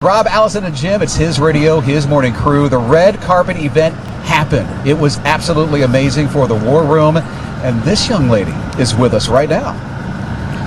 Rob, Allison, and Jim, it's his radio, his morning crew. The red carpet event happened. It was absolutely amazing for the War Room. And this young lady is with us right now.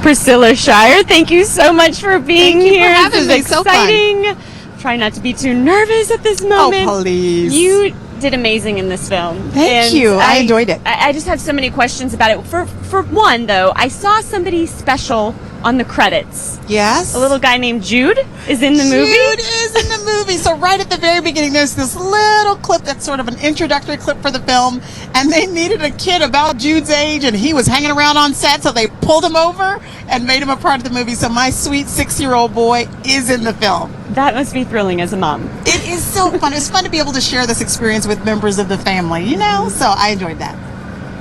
Priscilla Shirer, thank you so much for being here. Thank you for having me. So exciting. Try not to be too nervous at this moment. Oh, please. You did amazing in this film. Thank you. I enjoyed it. I just have so many questions about it. For one, though, I saw somebody special on the credits. Yes. A little guy named Jude is in the movie. Jude is in the movie. So right at the very beginning, there's this little clip that's sort of an introductory clip for the film, and they needed a kid about Jude's age, and he was hanging around on set, so they pulled him over and made him a part of the movie. So my sweet 6-year-old boy is in the film. That must be thrilling as a mom. It is so fun. It's fun to be able to share this experience with members of the family, you know? So I enjoyed that.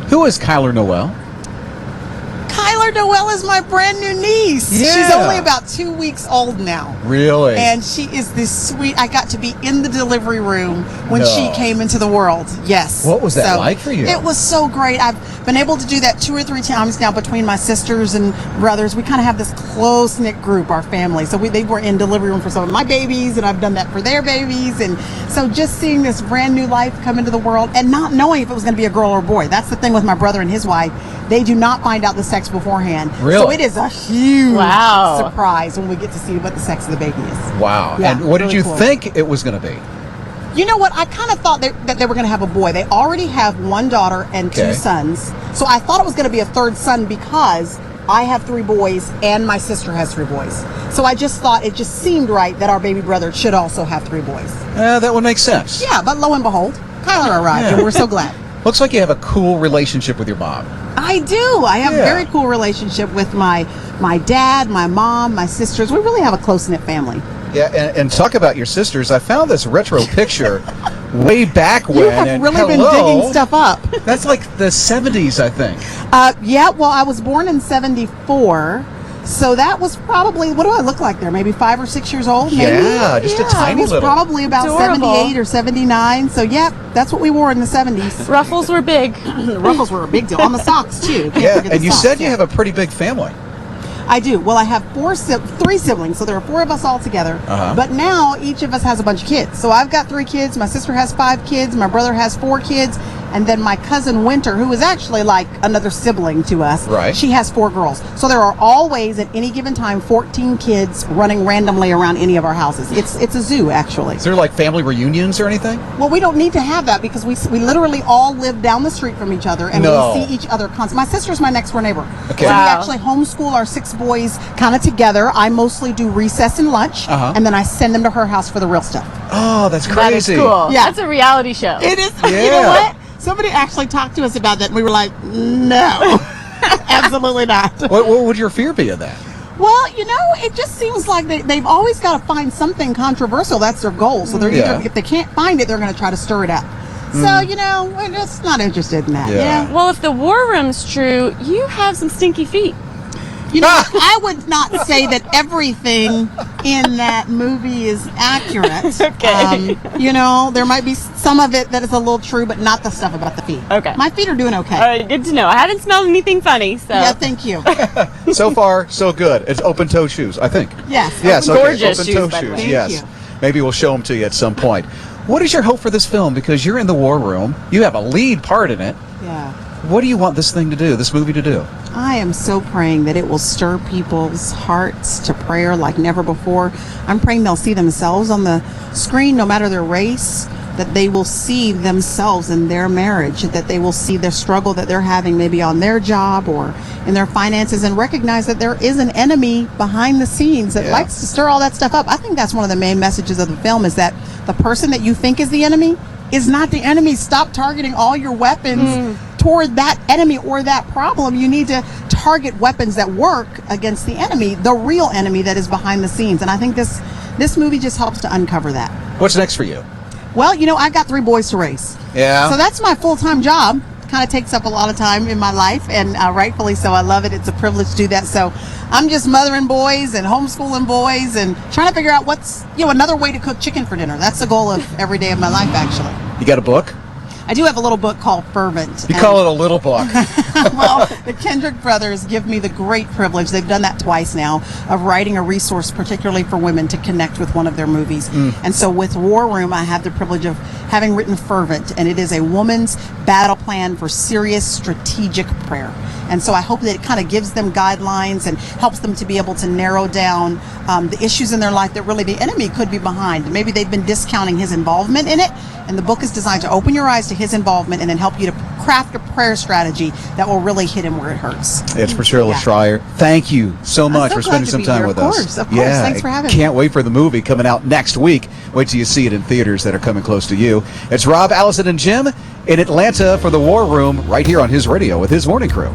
Who is Kyler Noel? Kyler Noel is my brand new niece. Yeah. She's only about 2 weeks old now. Really? And she is this sweet. I got to be in the delivery room when she came into the world. Yes. What was that like for you? It was so great. I've been able to do that 2 or 3 times now between my sisters and brothers. We kind of have this close-knit group, our family. So they were in delivery room for some of my babies, and I've done that for their babies. And so just seeing this brand new life come into the world and not knowing if it was going to be a girl or a boy. That's the thing with my brother and his wife. They do not find out the sex beforehand. Really? So it is a huge Wow. surprise when we get to see what the sex of the baby is. Wow. Yeah, And what did really you cool. think it was going to be? You know what? I kind of thought that they were going to have a boy. They already have 1 daughter and 2 sons. So I thought it was going to be a 3rd son because I have 3 boys and my sister has 3 boys. So I just thought it just seemed right that our baby brother should also have 3 boys. That would make sense. Yeah, but lo and behold, Kyler arrived, and we're so glad. Looks like you have a cool relationship with your mom. I do. I have a very cool relationship with my dad, my mom, my sisters. We really have a close-knit family. Yeah, and talk about your sisters. I found this retro picture way back when. You have really been digging stuff up. That's like the 70s, I think. Yeah, well, I was born in 74. So that was probably, what do I look like there? Maybe 5 or 6 years old, maybe? Yeah, just a tiny I was little. probably about Adorable. 78 or 79. So, yeah, that's what we wore in the 70s. Ruffles were big. The ruffles were a big deal. On the socks, too. Can't Yeah, forget and the you socks. said you have a pretty big family. I do. Well, I have 3 siblings, so there are 4 of us all together. But now each of us has a bunch of kids. So I've got 3 kids. My sister has 5 kids. My brother has 4 kids. And then my cousin Winter, who is actually like another sibling to us, she has 4 girls. So there are always, at any given time, 14 kids running randomly around any of our houses. It's a zoo, actually. Is there like family reunions or anything? Well, we don't need to have that because we literally all live down the street from each other, and we see each other constantly. My sister's my next door neighbor. Okay. So we actually homeschool our 6 boys kind of together. I mostly do recess and lunch, and then I send them to her house for the real stuff. Oh, that's That is crazy. cool. Yeah. That's a reality show. It is. Yeah. You know what? Somebody actually talked to us about that, and we were like, no, absolutely not. What would your fear be of that? Well, you know, it just seems like they've always got to find something controversial. That's their goal. So they're either, if they can't find it, they're going to try to stir it up. So, you know, we're just not interested in that. Yeah. Well, if the war room's true, you have some stinky feet. You know, I would not say that everything in that movie is accurate. Okay. You know, there might be some of it that is a little true, but not the stuff about the feet. Okay. My feet are doing okay. All right, good to know. I haven't smelled anything funny, so. Yeah, thank you. So far, so good. It's open-toe shoes, I think. Yes. Yes, Gorgeous open-toe shoes, by the shoes. way. Thank Yes. you. Maybe we'll show them to you at some point. What is your hope for this film? Because you're in the war room. You have a lead part in it. Yeah. What do you want this thing to do, this movie to do? I am so praying that it will stir people's hearts to prayer like never before. I'm praying they'll see themselves on the screen, no matter their race, that they will see themselves in their marriage, that they will see the struggle that they're having maybe on their job or in their finances, and recognize that there is an enemy behind the scenes that likes to stir all that stuff up. I think that's one of the main messages of the film, is that the person that you think is the enemy is not the enemy. Stop targeting all your weapons toward that enemy or that problem. You need to target weapons that work against the enemy, the real enemy that is behind the scenes. And I think this movie just helps to uncover that. What's next for you? Well, you know, I've got 3 boys to raise. Yeah. So that's my full-time job. Kind of takes up a lot of time in my life, and rightfully so. I love it. It's a privilege to do that. So I'm just mothering boys and homeschooling boys and trying to figure out what's, you know, another way to cook chicken for dinner. That's the goal of every day of my life, actually. You got a book? I do have a little book called Fervent. You call it a little book. Well, the Kendrick brothers give me the great privilege, they've done that twice now, of writing a resource particularly for women to connect with one of their movies. And so with War Room, I have the privilege of having written Fervent, and it is a woman's battle plan for serious strategic prayer. And so I hope that it kind of gives them guidelines and helps them to be able to narrow down the issues in their life that really the enemy could be behind. Maybe they've been discounting his involvement in it, and the book is designed to open your eyes to his involvement and then help you to craft a prayer strategy that will really hit him where it hurts. It's Priscilla Shirer. Thank you so much for spending some time with us. Of course. Thanks for having me. Can't wait for the movie coming out next week. Wait till you see it in theaters that are coming close to you. It's Rob, Allison, and Jim in Atlanta for the War Room right here on his radio with his morning crew.